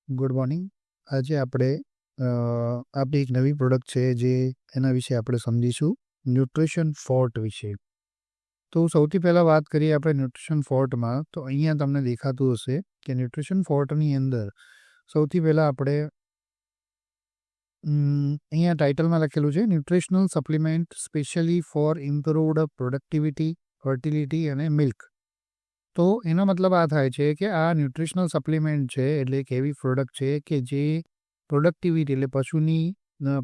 Good morning. આજે આપણે આપણી એક નવી પ્રોડક્ટ છે જે એના વિશે આપણે સમજીશું, ન્યુટ્રિશન ફોર્ટ વિશે. તો સૌથી પહેલાં વાત કરીએ આપણે ન્યુટ્રિશન ફોર્ટમાં. તો અહીંયા તમને દેખાતું હશે કે ન્યુટ્રિશન ફોર્ટની અંદર સૌથી પહેલાં આપણે અહીંયા ટાઇટલમાં લખેલું છે nutritional supplement specially four improved productivity, fertility અને મિલ્ક. તો એનો મતલબ આ થાય છે કે આ ન્યુટ્રિશનલ સપ્લિમેન્ટ છે એટલે એક એવી પ્રોડક્ટ છે કે જે પ્રોડક્ટિવિટી એટલે પશુની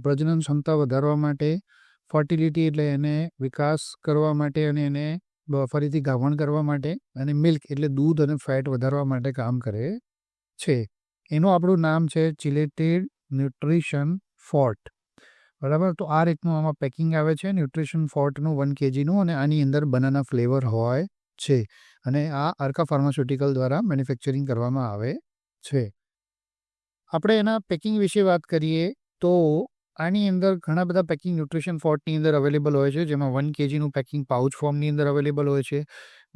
પ્રજનન ક્ષમતા વધારવા માટે, ફર્ટિલિટી એટલે એને વિકાસ કરવા માટે અને એને ફરીથી ગાભણ કરવા માટે, અને મિલ્ક એટલે દૂધ અને ફેટ વધારવા માટે કામ કરે છે. એનું આપણું નામ છે ચિલેટેડ ન્યુટ્રિશન ફોર્ટ. બરાબર. તો આ રીતનું આમાં પેકિંગ આવે છે ન્યુટ્રિશન ફોર્ટનું 1 kgનું, અને આની અંદર બનાના ફ્લેવર હોય છે, અને આ અર્કા ફાર્માસ્યુટિકલ દ્વારા મેન્યુફેક્ચરિંગ કરવામાં આવે છે. આપણે એના પેકિંગ વિશે વાત કરીએ તો આની અંદર ઘણા બધા પેકિંગ ન્યુટ્રિશન ફોર્ટની અંદર અવેલેબલ હોય છે, જેમાં 1 kgનું પેકિંગ પાઉચ ફોર્મની અંદર અવેલેબલ હોય છે,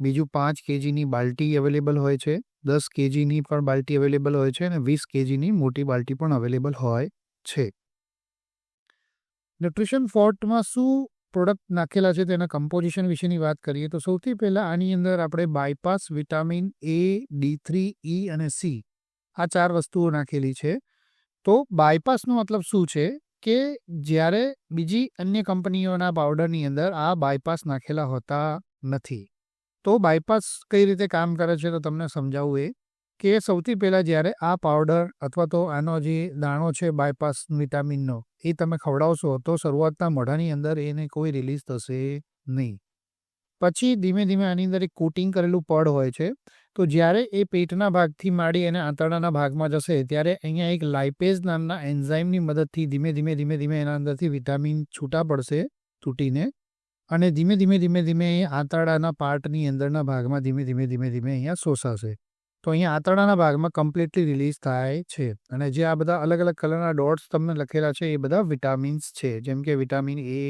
બીજું 5 kgની બાલ્ટી અવેલેબલ હોય છે, 10 kgની પણ બાલ્ટી અવેલેબલ હોય છે, અને 20 kgની મોટી બાલ્ટી પણ અવેલેબલ હોય છે. ન્યુટ્રિશન ફોર્ટમાં શું પ્રોડક્ટ નાખેલા છે તેના કમ્પોઝિશન વિશેની વાત કરીએ તો સૌથી પહેલાં આની અંદર આપણે bypass, vitamin A, D3, E અને C આ 4 વસ્તુઓ નાખેલી છે. તો બાયપાસનો મતલબ શું છે કે જ્યારે બીજી અન્ય કંપનીઓના પાવડરની અંદર આ બાયપાસ નાખેલા હોતા નથી. તો બાયપાસ કઈ રીતે કામ કરે છે તો તમને સમજાવું એ કે સૌથી પહેલાં જ્યારે આ પાવડર અથવા તો આનો જે દાણો છે બાયપાસ વિટામિનનો એ તમે ખવડાવશો તો શરૂઆતના મોઢાની અંદર એને કોઈ રિલીઝ થશે નહીં. પછી ધીમે ધીમે આની અંદર એક કોટિંગ કરેલું પડ હોય છે. તો જ્યારે એ પેટના ભાગથી માંડી અને આંતરડાના ભાગમાં જશે ત્યારે અહીંયા એક લાઇપેઝ નામના એન્ઝાઇમની મદદથી ધીમે ધીમે ધીમે ધીમે એના અંદરથી વિટામિન છૂટા પડશે તૂટીને, અને ધીમે ધીમે ધીમે ધીમે એ આંતરડાના પાર્ટની અંદરના ભાગમાં ધીમે ધીમે ધીમે ધીમે અહીંયા શોષાશે. તો અહીંયા આંતરડાના ભાગમાં કમ્પ્લીટલી રિલીઝ થાય છે. અને જે આ બધા અલગ અલગ કલરના ડોટ્સ તમને લખેલા છે એ બધા વિટામિન્સ છે, જેમ કે વિટામિન A,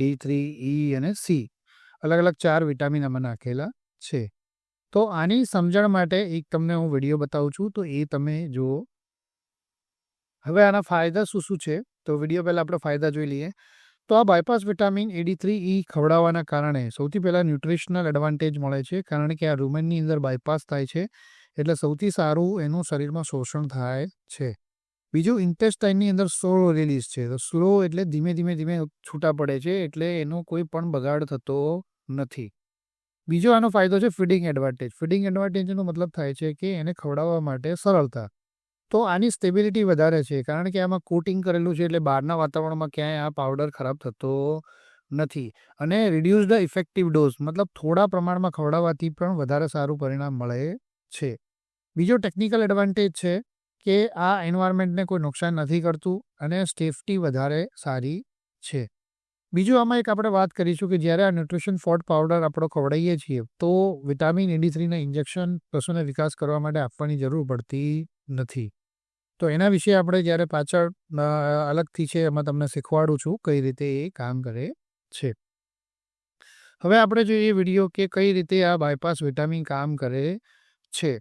D3, E અને C. અલગ અલગ 4 વિટામિન આમાં નાખેલા છે. તો આની સમજણ માટે એક તમને હું વિડીયો બતાવું છું, તો એ તમે જુઓ. હવે આના ફાયદા શું શું છે તો વિડીયો પહેલાં આપણે ફાયદા જોઈ લઈએ. તો આ બાયપાસ વિટામિન AD3E ખવડાવવાના કારણે સૌથી પહેલાં ન્યુટ્રિશનલ એડવાન્ટેજ મળે છે, કારણ કે આ રૂમેનની અંદર બાયપાસ થાય છે એટલે સૌથી સારું એનું શરીરમાં શોષણ થાય છે. બીજું, ઇન્ટેસ્ટાઇનની અંદર સ્લો રિલીઝ છે. તો સ્લો એટલે ધીમે ધીમે ધીમે છૂટા પડે છે, એટલે એનો કોઈ પણ બગાડ થતો નથી. બીજો આનો ફાયદો છે ફીડિંગ એડવાન્ટેજ. ફીડિંગ એડવાન્ટેજનો મતલબ થાય છે કે એને ખવડાવવા માટે સરળતા. તો આની સ્ટેબિલિટી વધારે છે, કારણ કે આમાં કોટિંગ કરેલું છે એટલે બહારના વાતાવરણમાં ક્યાંય આ પાવડર ખરાબ થતો નથી. અને રિડ્યુસ ધ ઇફેક્ટિવ ડોઝ, મતલબ થોડા પ્રમાણમાં ખવડાવવાથી પણ વધારે સારું પરિણામ મળે છે. બીજો ટેકનિકલ એડવાન્ટેજ છે કે આ એન્વાયરમેન્ટને કોઈ નુકસાન નથી કરતું અને સેફટી વધારે સારી છે. બીજું આમાં એક આપણે વાત કરીશું કે જ્યારે આ ન્યુટ્રિશન ફોર્ટ પાવડર આપણે ખવડાવીએ છીએ તો વિટામિન AD3ના ઇન્જેક્શન પશુને વિકાસ કરવા માટે આપવાની જરૂર પડતી નથી. તો એના વિશે આપણે જ્યારે પાછળ અલગથી છે એમાં તમને શીખવાડું છું કઈ રીતે એ કામ કરે છે. હવે આપણે જોઈએ વિડીયો કે કઈ રીતે આ બાયપાસ વિટામિન કામ કરે છે.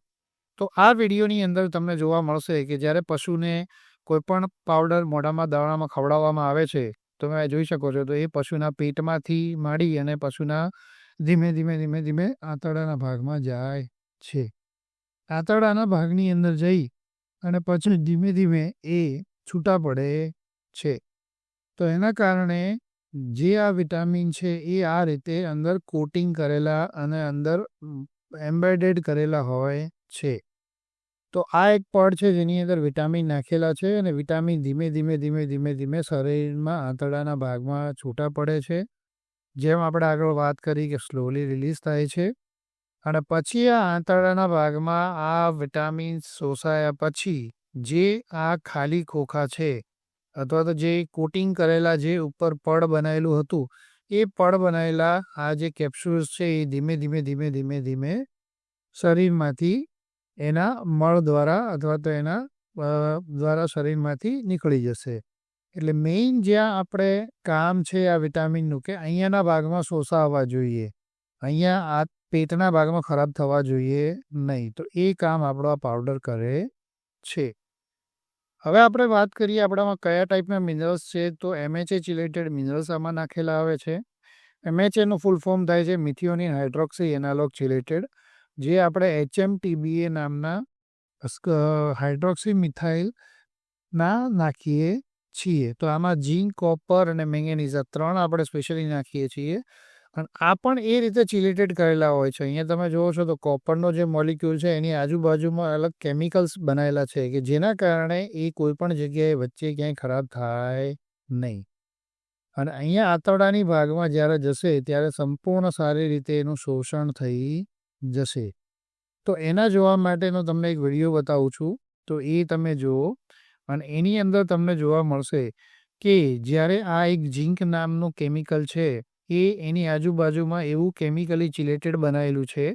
તો આ વિડીયોની અંદર તમને જોવા મળશે કે જ્યારે પશુને કોઈપણ પાવડર મોઢામાં દાણામાં ખવડાવવામાં આવે છે, તમે જોઈ શકો છો તો એ પશુના પેટમાંથી માંડી અને પશુના ધીમે ધીમે ધીમે ધીમે આંતરડાના ભાગમાં જાય છે. આંતરડાના ભાગની અંદર જઈ અને પછી ધીમે ધીમે એ છૂટા પડે છે. તો એના કારણે જે આ વિટામિન છે એ આ રીતે અંદર કોટિંગ કરેલા અને અંદર એમ્બેડેડ કરેલા હોય છે. તો આ એક પડ છે જેની અંદર વિટામિન નાખેલા છે, અને વિટામિન ધીમે ધીમે ધીમે ધીમે ધીમે શરીરમાં આંતરડાના ભાગમાં છૂટા પડે છે. જેમ આપણે આગળ વાત કરી કે સ્લોલી રિલીઝ થાય છે, અને પછી આ આંતરડાના ભાગમાં આ વિટામિન શોષાયા પછી જે આ ખાલી ખોખા છે અથવા તો જે કોટિંગ કરેલા જે ઉપર પડ બનાવેલું હતું એ પડ બનાવેલા આ જે કેપ્સ્યુલ્સ છે એ ધીમે ધીમે ધીમે ધીમે ધીમે શરીરમાંથી એના મળ દ્વારા અથવા તો એના દ્વારા શરીરમાંથી નીકળી જશે. એટલે મેઇન જ્યાં આપણે કામ છે આ વિટામિનનું કે અહીંયાના ભાગમાં શોષાવા જોઈએ, અહીંયા આ પેટના ભાગમાં ખરાબ થવા જોઈએ નહીં. તો એ કામ આપણો આ પાવડર કરે છે. હવે આપણે વાત કરીએ આપણામાં કયા ટાઈપના મિનરલ્સ છે, તો MHA ચિલેટેડ મિનરલ્સ આમાં નાખેલા આવે છે. MHAનું ફૂલ ફોર્મ થાય છે મિથિયોનિન હાઇડ્રોક્સી એનાલોગ ચિલેટેડ, જે આપણે HMTBA નામના હાઇડ્રોક્સી મિથાઇલ નાખીએ છીએ. તો આમાં ઝીંક, કોપર અને મેંગેનીઝ આ 3 આપણે સ્પેશિયલી નાખીએ છીએ. અને આ પણ એ રીતે ચિલેટેડ કરેલા હોય છે. અહીંયા તમે જુઓ છો તો કોપરનો જે મોલિક્યુલ છે એની આજુબાજુમાં અલગ કેમિકલ્સ બનાવેલા છે કે જેના કારણે એ કોઈ પણ જગ્યાએ વચ્ચે ક્યાંય ખરાબ થાય નહીં. અને અહીંયા આંતરડાની ભાગમાં જ્યારે જશે ત્યારે સંપૂર્ણ સારી રીતે એનું શોષણ થઈ જશે. તો એના જોવા માટેનો તમને એક વિડીયો બતાવું છું, તો એ તમે જુઓ. અને એની અંદર તમને જોવા મળશે કે જ્યારે આ એક ઝીંક નામનું કેમિકલ છે એ એની આજુબાજુમાં એવું કેમિકલી ચિલેટેડ બનાવેલું છે,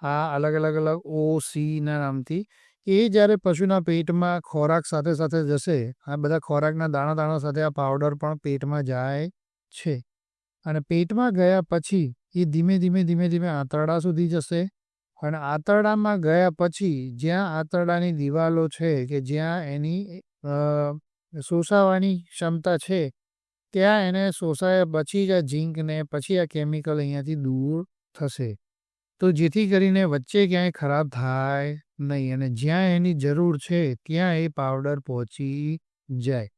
આ અલગ અલગ OC ના નામથી. એ જ્યારે પશુના પેટમાં ખોરાક સાથે સાથે જશે, આ બધા ખોરાકના દાણા દાણા સાથે આ પાવડર પણ પેટમાં જાય છે. અને પેટમાં ગયા પછી એ ધીમે ધીમે આંતરડા સુધી જશે. અને આંતરડામાં ગયા પછી જ્યાં આંતરડાની દિવાલો છે કે જ્યાં એની શોષાવાની ક્ષમતા છે, ત્યાં એને શોષાયા પછી જ આ ઝીંકને પછી આ કેમિકલ અહીંયાથી દૂર થશે. તો જેથી કરીને વચ્ચે ક્યાંય ખરાબ થાય નહીં અને જ્યાં એની જરૂર છે ત્યાં એ પાવડર પહોંચી જાય.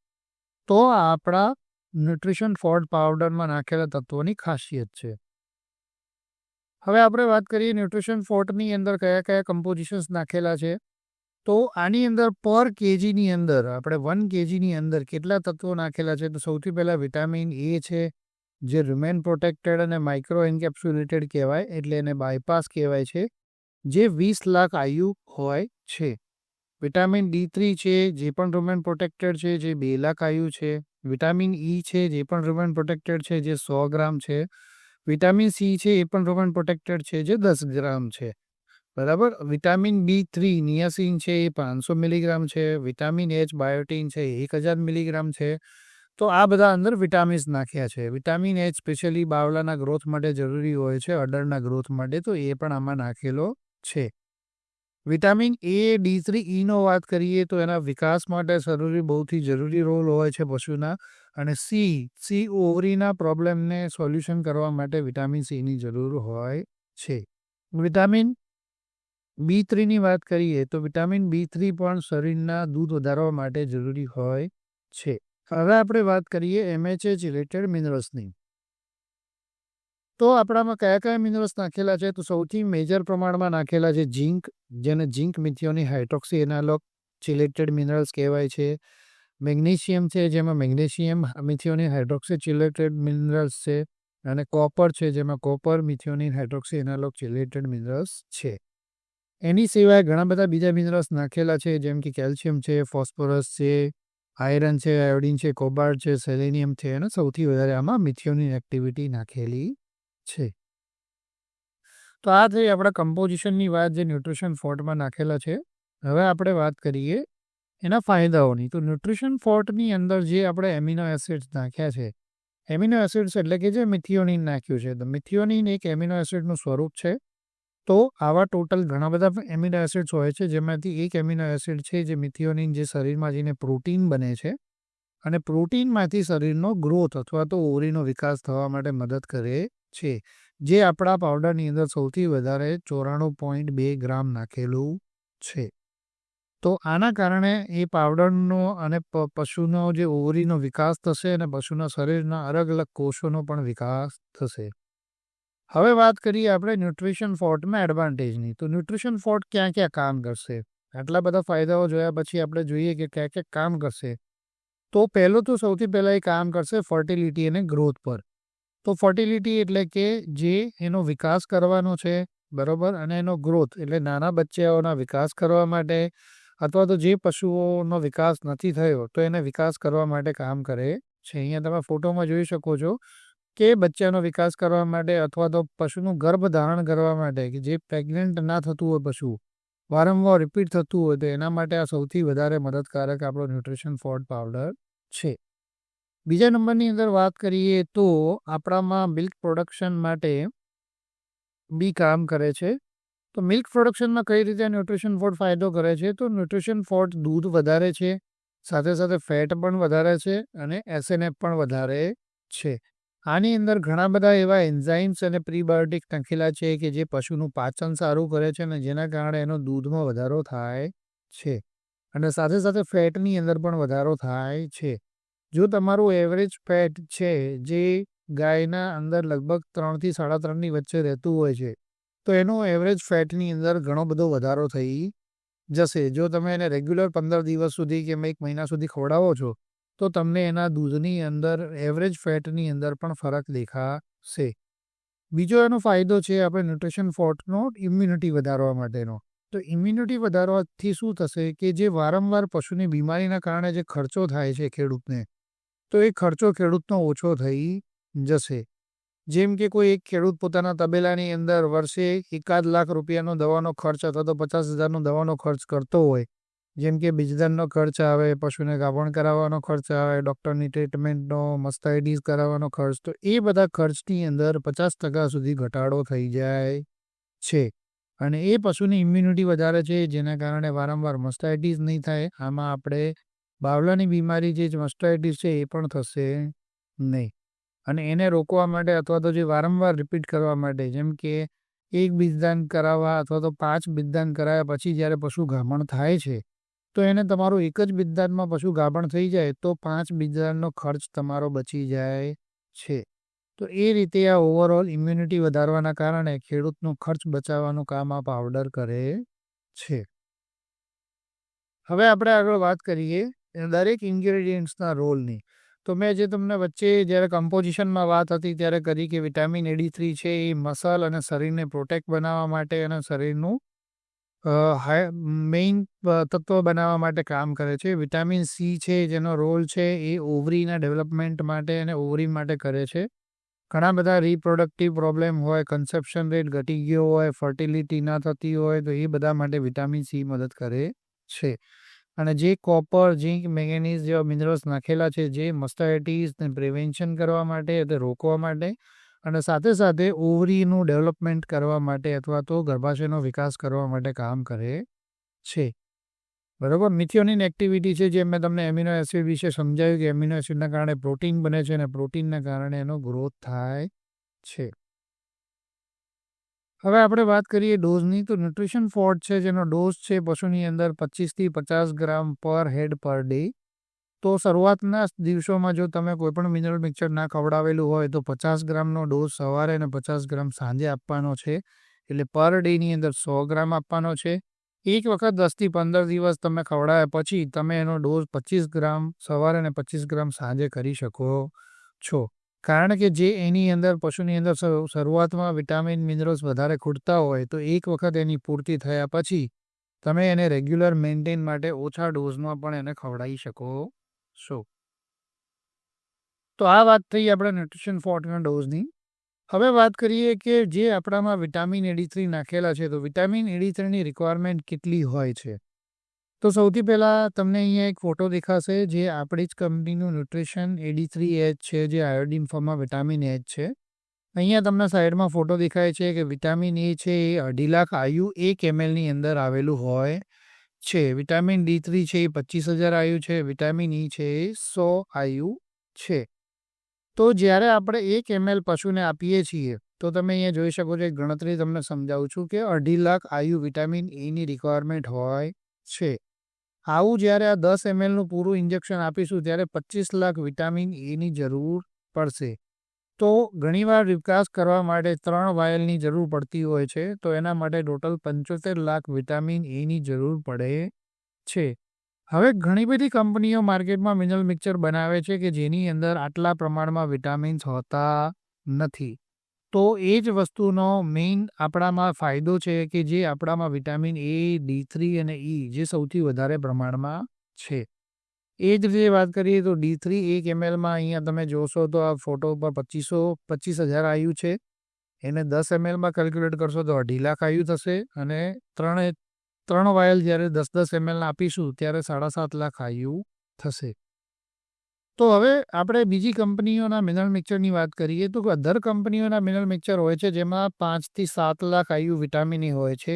તો આ આપણા ન્યુટ્રિશન ફોર્ટ પાવડરમાં નાખેલા તત્વોની ખાસિયત છે. હવે આપણે વાત કરીએ ન્યુટ્રિશન ફોર્ટની અંદર કયા કયા કમ્પોઝિશન્સ નાખેલા છે. તો આની અંદર પર કેજીની અંદર આપણે 1 kgની અંદર કેટલા તત્વો નાખેલા છે, તો સૌથી પહેલાં વિટામિન A છે, જે રુમેન પ્રોટેક્ટેડ અને માઇક્રો એન્કેપ્સ્યુલેટેડ કહેવાય, એટલે એને બાયપાસ કહેવાય છે, જે 20 લાખ IU હોય છે. વિટામિન D3 છે, જે પણ રુમેન પ્રોટેક્ટેડ છે, જે 2 લાખ IU છે. વિટામિન E છે, જે પણ રુમેન પ્રોટેક્ટેડ છે, જે 100 ગ્રામ છે. વિટામિન C છે, એ પણ રુમેન પ્રોટેક્ટેડ છે, જે 10 ગ્રામ છે. બરાબર. વિટામિન B3 નિયાસિન છે, એ 500 મિલીગ્રામ છે. વિટામિન H બાયોટીન છે, 1000 મિલીગ્રામ છે. તો આ બધા અંદર વિટામિન્સ નાખ્યા છે. વિટામિન H સ્પેશિયલી બાવલાના ગ્રોથ માટે જરૂરી હોય છે, અડરના ગ્રોથ માટે, તો એ પણ આમાં નાખેલો છે. વિટામિન A, D3, E વાત કરીએ તો એના વિકાસ માટે બહુથી જરૂરી રોલ હોય છે પશુના. અને C ઓવરીના પ્રોબ્લેમને સોલ્યુશન કરવા માટે વિટામિન Cની જરૂર હોય છે. વિટામિન B3ની વાત કરીએ તો વિટામિન B3 પણ શરીરના દૂધ વધારવા માટે જરૂરી હોય છે. હવે આપણે વાત કરીએ MHA ચિલેટેડ મિનરલ્સની. તો આપણામાં કયા કયા મિનરલ્સ નાખેલા છે, તો સૌથી મેજર પ્રમાણમાં નાખેલા છે ઝીંક, જેને zinc methionine hydroxy analogue chelated minerals કહેવાય છે. મેગ્નેશિયમ છે, જેમાં magnesium methionine hydroxy chelated minerals છે. અને કોપર છે, જેમાં copper methionine hydroxy analogue chelated minerals છે. એની સિવાય ઘણા બધા બીજા મિનરલ્સ નાખેલા છે, જેમ કે કેલ્શિયમ છે, ફોસ્ફરસ છે, આયરન છે, આયોડિન છે, કોબાલ્ટ છે, સેલેનિયમ છે, અને સૌથી વધારે આમાં મિથિયોનિન એક્ટિવિટી નાખેલી છે. તો આ થઈ આપણા કમ્પોઝિશનની વાત, જે ન્યુટ્રિશન ફોર્ટમાં નાખેલા છે. હવે આપણે વાત કરીએ એના ફાયદાઓની. તો ન્યુટ્રિશન ફોર્ટની અંદર જે આપણે એમિનો એસિડ્સ નાખ્યા છે, એમિનો એસિડ્સ એટલે કે જે મિથિયોનિન નાખ્યું છે, તો મિથિયોનિન એક એમિનો એસિડનું સ્વરૂપ છે. તો આવા ટોટલ ઘણા બધા એમિનો એસિડ્સ હોય છે, જેમાંથી એક એમિનો એસિડ છે જે મિથિયોનિન, જે શરીરમાં જઈને પ્રોટીન બને છે અને પ્રોટીનમાંથી શરીરનો ગ્રોથ અથવા તો ઓવરીનો વિકાસ થવા માટે મદદ કરે છે, જે આપણા પાવડરની અંદર સૌથી વધારે 94.2 ગ્રામ નાખેલું છે. તો આના કારણે એ પાવડરનો અને પશુનો જે ઓવરીનો વિકાસ થશે અને પશુના શરીરના અલગ અલગ કોષોનો પણ વિકાસ થશે. હવે વાત કરીએ આપણે ન્યુટ્રિશન ફોર્ટમાં એડવાન્ટેજની. તો ન્યુટ્રિશન ફોર્ટ ક્યાં ક્યાં કામ કરશે? આટલા બધા ફાયદાઓ જોયા પછી આપણે જોઈએ કે ક્યાં ક્યાં કામ કરશે. તો પહેલું તો સૌથી પહેલાં એ કામ કરશે ફર્ટિલિટી અને ગ્રોથ પર. તો ફર્ટિલિટી એટલે કે જે એનો વિકાસ કરવાનો છે, બરાબર, અને એનો ગ્રોથ એટલે નાના બચ્ચાઓના વિકાસ કરવા માટે, અથવા તો જે પશુઓનો વિકાસ નથી થયો તો એને વિકાસ કરવા માટે કામ કરે છે. અહીંયા તમે ફોટોમાં જોઈ શકો છો કે બચ્ચાનો વિકાસ કરવા માટે અથવા તો પશુનું ગર્ભ ધારણ કરવા માટે, કે જે પ્રેગ્નન્ટ ના થતું હોય પશુ, વારંવાર રિપીટ થતું હોય, તો એના માટે આ સૌથી વધારે મદદકારક આપણો ન્યુટ્રિશન ફોર્ટ પાવડર છે. બીજા નંબરની અંદર વાત કરીએ તો આપણામાં મિલ્ક પ્રોડક્શન માટે બી કામ કરે છે. તો મિલ્ક પ્રોડક્શનમાં કઈ રીતે ન્યુટ્રિશન ફોર્ટ ફાયદો કરે છે? તો ન્યુટ્રિશન ફોર્ટ દૂધ વધારે છે, સાથે સાથે ફેટ પણ વધારે છે અને એસએનએફ પણ વધારે છે. આની અંદર ઘણા બધા એવા એન્ઝાઇમ્સ અને પ્રીબાયોટિક નાખેલા છે કે જે પશુનું પાચન સારું કરે છે અને જેના કારણે એનો દૂધમાં વધારો થાય છે અને સાથે સાથે ફેટની અંદર પણ વધારો થાય છે. જો તમારું એવરેજ ફેટ છે જે ગાયના અંદર લગભગ 3 થી 3.5ની વચ્ચે રહેતું હોય છે તો એનો એવરેજ ફેટની અંદર ઘણો બધો વધારો થઈ જશે. જો તમે એને રેગ્યુલર 15 દિવસ સુધી કે 1 મહિના સુધી ખવડાવો છો તો તમને એના દૂધની અંદર એવરેજ ફેટની અંદર પણ ફરક દેખાશે. બીજો એનો ફાયદો છે આપણે ન્યુટ્રિશન ફોર્ટનો ઇમ્યુનિટી વધારવા માટેનો. તો ઇમ્યુનિટી વધારવાથી શું થશે કે જે વારંવાર પશુની બીમારીના કારણે જે ખર્ચો થાય છે ખેડૂતને, તો એ ખર્ચો ખેડૂતનો ઓછો થઈ જશે. જેમ કે કોઈ એક ખેડૂત પોતાના તબેલાની અંદર વર્ષે 1 લાખ રૂપિયાનો દવાનો ખર્ચ અથવા તો 50,000નો દવાનો ખર્ચ કરતો હોય, જેમ કે બીજદાનનો ખર્ચ આવે, પશુને ગાભણ કરાવવાનો ખર્ચ આવે, ડૉક્ટરની ટ્રીટમેન્ટનો, મસ્ટાઇટીસ કરાવવાનો ખર્ચ, તો એ બધા ખર્ચની અંદર 50% સુધી ઘટાડો થઈ જાય છે અને એ પશુની ઇમ્યુનિટી વધારે છે જેના કારણે વારંવાર મસ્ટાઇટીસ નહીં થાય. આમાં આપણે બાવલાની બીમારી જે મસ્ટાઇટીસ છે એ પણ થશે નહીં અને એને રોકવા માટે અથવા તો જે વારંવાર રિપીટ કરવા માટે, જેમ કે 1 બીજદાન કરાવવા અથવા તો 5 બીજદાન કરાવ્યા પછી જ્યારે પશુ ગાભણ થાય છે તો એને તમારું એક જ બીજદાનમાં પશુ ગાભણ થઈ જાય તો 5 બીજદાનનો ખર્ચ તમારો બચી જાય છે. તો એ રીતે આ ઓવરઓલ ઇમ્યુનિટી વધારવાના કારણે ખેડૂતનો ખર્ચ બચાવવાનું કામ આ પાવડર કરે છે. હવે આપણે આગળ વાત કરીએ દરેક ઇન્ગ્રેડિયન્ટ્સના રોલની. તો મેં જે તમને વચ્ચે જ્યારે કમ્પોઝિશનમાં વાત હતી ત્યારે કરી કે વિટામિન A3 છે એ મસલ અને શરીરને પ્રોટેક્ટ બનાવવા માટે અને શરીરનું મેઇન તત્વ બનાવવા માટે કામ કરે છે. વિટામિન C છે જેનો રોલ છે એ ઓવરીના ડેવલપમેન્ટ માટે અને ઓવરી માટે કરે છે. ઘણા બધા રિપ્રોડક્ટિવ પ્રોબ્લેમ હોય, કન્સેપ્શન રેટ ઘટી ગયો હોય, ફર્ટિલિટી ના થતી હોય તો એ બધા માટે વિટામિન C મદદ કરે છે. અને જે કોપર, ઝીંક, મેંગેનીઝ જેવા મિનરલ્સ નાખેલા છે જે મસ્ટાઇટીસને પ્રિવેન્શન કરવા માટે એટલે રોકવા માટે અને સાથે સાથે ઓવરીનું ડેવલપમેન્ટ કરવા માટે અથવા તો ગર્ભાશયનો વિકાસ કરવા માટે કામ કરે છે. બરાબર. મિથિયોનિન એક્ટિવિટી છે જે મેં તમને એમિનો એસિડ વિશે સમજાવ્યું કે એમિનો એસિડના કારણે પ્રોટીન બને છે અને પ્રોટીનના કારણે એનો ગ્રોથ થાય છે. હવે આપણે વાત કરીએ ડોઝની. તો ન્યુટ્રિશન ફોર્ટ છે જેનો ડોઝ છે પશુની અંદર 25 થી 50 ગ્રામ પર હેડ પર ડે. તો શરૂઆતના દિવસોમાં જો તમે કોઈપણ મિનરલ મિક્સર ના ખવડાવેલું હોય તો 50 ગ્રામનો ડોઝ સવારે અને 50 ગ્રામ સાંજે આપવાનો છે. એટલે પર ડેની અંદર 100 ગ્રામ આપવાનો છે. એક વખત 10 થી 15 દિવસ તમે ખવડાવ્યા પછી તમે એનો ડોઝ 25 ગ્રામ સવારે અને 25 ગ્રામ સાંજે કરી શકો છો. કારણ કે જે એની અંદર પશુની અંદર શરૂઆતમાં વિટામિન મિનરલ્સ વધારે ખૂટતા હોય તો એક વખત એની પૂર્તિ થયા પછી તમે એને રેગ્યુલર મેન્ટેન માટે ઓછા ડોઝમાં પણ એને ખવડાવી શકો છો. તો આ વાત થઈ આપણે ન્યુટ્રિશન ફોર્ટના ડોઝની. હવે વાત કરીએ કે જે આપણામાં વિટામિન A3 નાખેલા છે તો વિટામિન A3ની રિક્વાયરમેન્ટ કેટલી હોય છે. તો સૌથી પહેલાં તમને અહીંયા એક ફોટો દેખાશે જે આપણી જ કંપનીનું ન્યુટ્રિશન A3H છે જે આયોડિન ફોર્મમાં વિટામિન H છે. અહીંયા તમને સાઈડમાં ફોટો દેખાય છે કે વિટામિન A છે એ 2.5 લાખ IU 1 mlની અંદર આવેલું હોય છે. વિટામિન D3 છે એ 25,000 IU છે. વિટામિન E છે એ 100 IU છે. તો જ્યારે આપણે 1 ml પશુને આપીએ છીએ તો તમે અહીંયા જોઈ શકો છો, ગણતરી તમને સમજાવું છું કે 2.5 લાખ IU વિટામિન Eની રિક્વાયરમેન્ટ હોય છે. આવું જ્યારે આ 10 mlનું પૂરું ઇન્જેક્શન આપીશું ત્યારે 25 લાખ વિટામિન Eની જરૂર પડશે. તો ઘણીવાર વિકાસ કરવા માટે 3 વાયલની જરૂર પડતી હોય છે. તો એના માટે ટોટલ 75 લાખ વિટામિન Eની જરૂર પડે છે. હવે ઘણી બધી કંપનીઓ માર્કેટમાં મિનરલ મિક્સર બનાવે છે કે જેની અંદર આટલા પ્રમાણમાં વિટામિન્સ હોતા નથી. તો એ જ વસ્તુનો મેઇન આપણામાં ફાયદો છે કે જે આપણામાં વિટામિન A, D3 અને E જે સૌથી વધારે પ્રમાણમાં છે. એ જ રીતે વાત કરીએ તો D3 1 mlમાં અહીંયા તમે જોશો તો આ ફોટો પર 25,000 IU છે. એને 10 mlમાં કેલ્ક્યુલેટ કરશો તો 2.5 લાખ IU થશે અને 3 વાયલ જ્યારે 10 mlના આપીશું ત્યારે 7.5 લાખ IU થશે. તો હવે આપણે બીજી કંપનીઓના મિનરલ મિક્સરની વાત કરીએ તો અધર કંપનીઓના મિનરલ મિક્સર હોય છે જેમાં 5 થી 7 લાખ IU વિટામિન E હોય છે.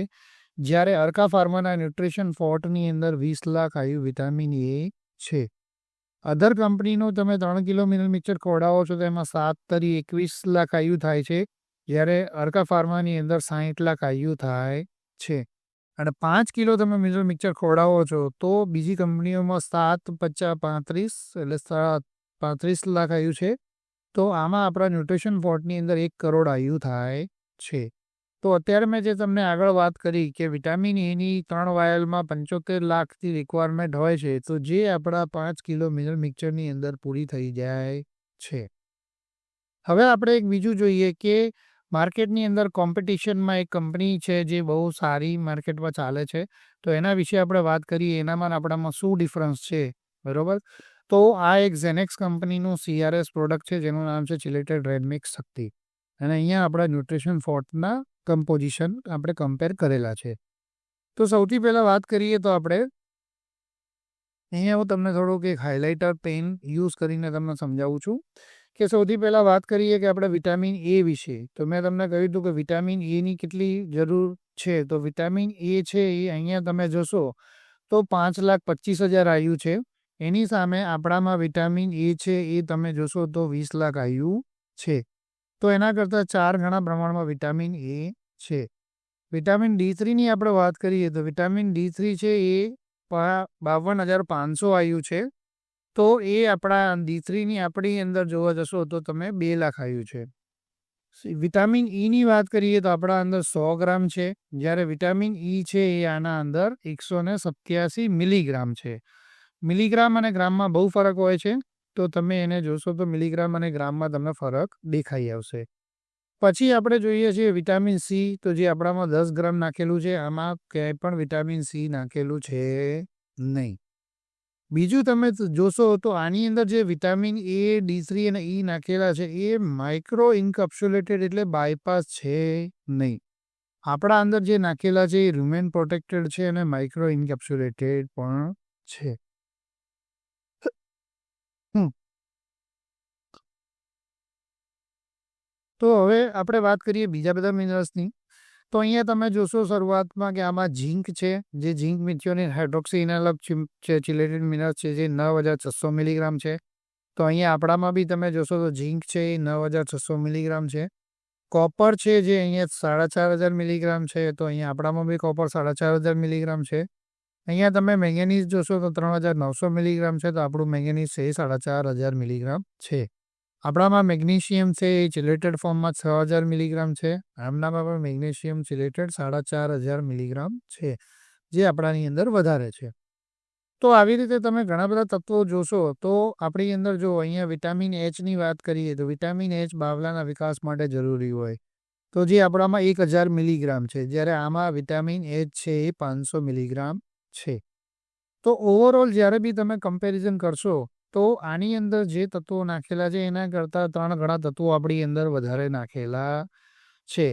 જ્યારે અર્કા ફાર્માના ન્યુટ્રિશન ફોર્ટની અંદર 20 લાખ IU વિટામિન E છે. અધર કંપનીનું તમે 3 કિલો મિનરલ મિક્સર ખવડાવો છો તો એમાં 7 તરી 21 લાખ આયુ થાય છે, જ્યારે અર્કા ફાર્માની અંદર 60 લાખ આયુ થાય છે. અને 5 કિલો તમે મિનરલ મિક્સર ખવડાવો છો તો બીજી કંપનીઓમાં 7 પચા 35 એટલે 35 લાખ આયુ છે. તો આમાં આપણા ન્યુટ્રિશન ફોર્ટની અંદર 1 કરોડ આયુ થાય છે. તો અત્યારે મેં જે તમને આગળ વાત કરી કે વિટામિન એની 3 વાયલમાં 75 લાખની રિક્વાયરમેન્ટ હોય છે, તો જે આપણા 5 કિલો મિનરલ મિક્સરની અંદર પૂરી થઈ જાય છે. હવે આપણે એક બીજું જોઈએ કે માર્કેટની અંદર કોમ્પિટિશનમાં એક કંપની છે જે બહુ સારી માર્કેટમાં ચાલે છે, તો એના વિશે આપણે વાત કરીએ એનામાં આપણામાં શું ડિફરન્સ છે, બરાબર. તો આ એક ઝેનેક્સ કંપનીનું CRS પ્રોડક્ટ છે જેનું નામ છે ચિલેટેડ રેડ મિક્સ શક્તિ, અને અહીંયા આપણા ન્યુટ્રિશન ફોર્ટના કમ્પોઝિશન આપણે કમ્પેર કરેલા છે. તો સૌથી પહેલાં વાત કરીએ તો આપણે અહીંયા હું તમને થોડુંક એક હાઇલાઇટર પેન યુઝ કરીને તમને સમજાવું છું કે સૌથી પહેલાં વાત કરીએ કે આપણે વિટામિન એ વિશે. તો મેં તમને કહ્યું હતું કે વિટામિન એની કેટલી જરૂર છે. તો વિટામિન એ છે એ અહીંયા તમે જોશો તો 5,25,000 આયુ છે. એની સામે આપણામાં વિટામિન એ છે એ તમે જોશો તો 20 લાખ આયુ છે. તો એના કરતાં 4 ગણા પ્રમાણમાં વિટામિન એ છે. વિટામિન D3ની આપણે વાત કરીએ તો વિટામિન D3 છે એ 52,500 આયુ છે. તો એ આપણા D3ની આપણી અંદર જોવા જશો તો તમે 2 લાખ આયુ છે. વિટામિન ઈની વાત કરીએ તો આપણા અંદર 100 ગ્રામ છે, જ્યારે વિટામિન ઈ છે એ આના અંદર 187 મિલીગ્રામ છે. મિલીગ્રામ અને ગ્રામમાં બહુ ફરક હોય છે, તો તમે એને જોશો તો મિલીગ્રામ અને ગ્રામમાં તમને ફરક દેખાઈ આવશે. પછી આપણે જોઈએ છીએ વિટામિન સી, તો જે આપણામાં 10 ગ્રામ નાખેલું છે, આમાં ક્યાંય પણ વિટામિન સી નાખેલું છે નહીં. બીજું તમે જોશો તો આની અંદર જે વિટામિન એ, D3 અને ઈ નાખેલા છે એ માઇક્રો ઇન્કેપ્સ્યુલેટેડ એટલે બાયપાસ છે નહીં. આપણા અંદર જે નાખેલા છે એ રૂમેન પ્રોટેક્ટેડ છે અને માઇક્રો ઇન્કેપ્સ્યુલેટેડ પણ છે. તો હવે આપણે વાત કરીએ બીજા બધા મિનરલ્સની. તો અહીંયા તમે જોશો શરૂઆતમાં કે આમાં ઝીંક છે, જે ઝીંક મિથિયોનિન હાઇડ્રોક્સી ઇનાલબ છે, ચિલેટેડ મિનરલ છે જે 9,600 મિલીગ્રામ છે. તો અહીંયા આપણામાં બી તમે જોશો તો ઝીંક છે એ 9,600 મિલીગ્રામ છે. કોપર છે જે અહીંયા 4,500 મિલીગ્રામ છે, તો અહીંયા આપણામાં બી કોપર 4,500 મિલીગ્રામ છે. અહીંયા તમે મેંગેનીઝ જોશો તો 3,900 મિલીગ્રામ છે, તો આપણું મેંગેનીઝ છે એ 4,500 મિલીગ્રામ છે. આપણામાં મેગ્નેશિયમ છે એ ચિલેટેડ ફોર્મમાં 6,000 મિલીગ્રામ છે. આમનામાં પણ મેગ્નેશિયમ ચિલેટેડ 4,500 મિલીગ્રામ છે, જે આપણાની અંદર વધારે છે. તો આવી રીતે તમે ઘણા બધા તત્વો જોશો. તો આપણી અંદર જો અહીંયા વિટામિન એચની વાત કરીએ તો વિટામિન એચ બાવલાના વિકાસ માટે જરૂરી હોય, તો જે આપણામાં 1,000 મિલીગ્રામ છે, જ્યારે આમાં વિટામિન એચ છે એ 500 મિલીગ્રામ છે. તો ઓવરઓલ જ્યારે બી તમે કમ્પેરિઝન કરશો તો આની અંદર જે તત્વો નાખેલા છે એના કરતાં 3 ગણા તત્વો આપણી અંદર વધારે નાખેલા છે.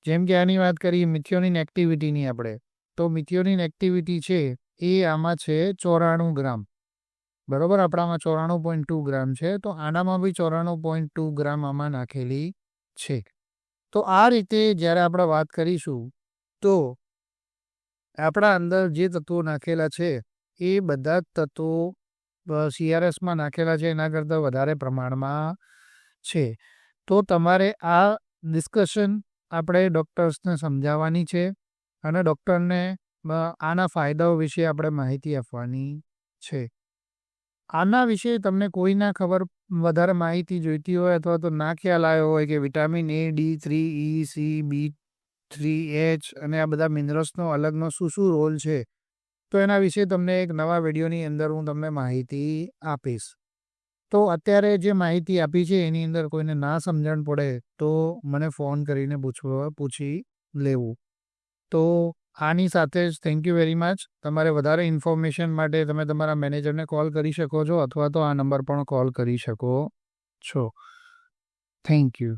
જેમ કે આની વાત કરીએ મિથિયોનિન એક્ટિવિટીની આપણે, તો મિથિયોનિન એક્ટિવિટી છે એ આમાં છે 94 ગ્રામ, બરાબર. આપણામાં 94.2 ગ્રામ છે, તો આનામાં બી 94.2 ગ્રામ આમાં નાખેલી છે. તો આ રીતે જ્યારે આપણે વાત કરીશું તો આપણા અંદર જે તત્વો નાખેલા છે એ બધા જ તત્વો CRSમાં નાખેલા છે એના કરતાં વધારે પ્રમાણમાં છે. તો તમારે આ ડિસ્કશન આપણે ડૉક્ટર્સને સમજાવવાની છે અને ડૉક્ટરને આના ફાયદાઓ વિશે આપણે માહિતી આપવાની છે. આના વિશે તમને કોઈના ખબર વધારે માહિતી જોઈતી હોય અથવા તો ના ખ્યાલ આવ્યો હોય કે vitamin A, D3, E, C, B3H અને આ બધા મિનરલ્સનો અલગનો શું શું રોલ છે, તો એના વિશે તમને એક નવા વિડીયોની અંદર હું તમને માહિતી આપીશ. તો અત્યારે જે માહિતી આપી છે એની અંદર કોઈને ના સમજણ પડે તો મને ફોન કરીને પૂછી લેવું. તો આની સાથે જ થેન્ક યુ વેરી મચ. તમારે વધારે ઇન્ફોર્મેશન માટે તમે તમારા મેનેજરને કોલ કરી શકો છો અથવા તો આ નંબર પણ કોલ કરી શકો છો. Thank you.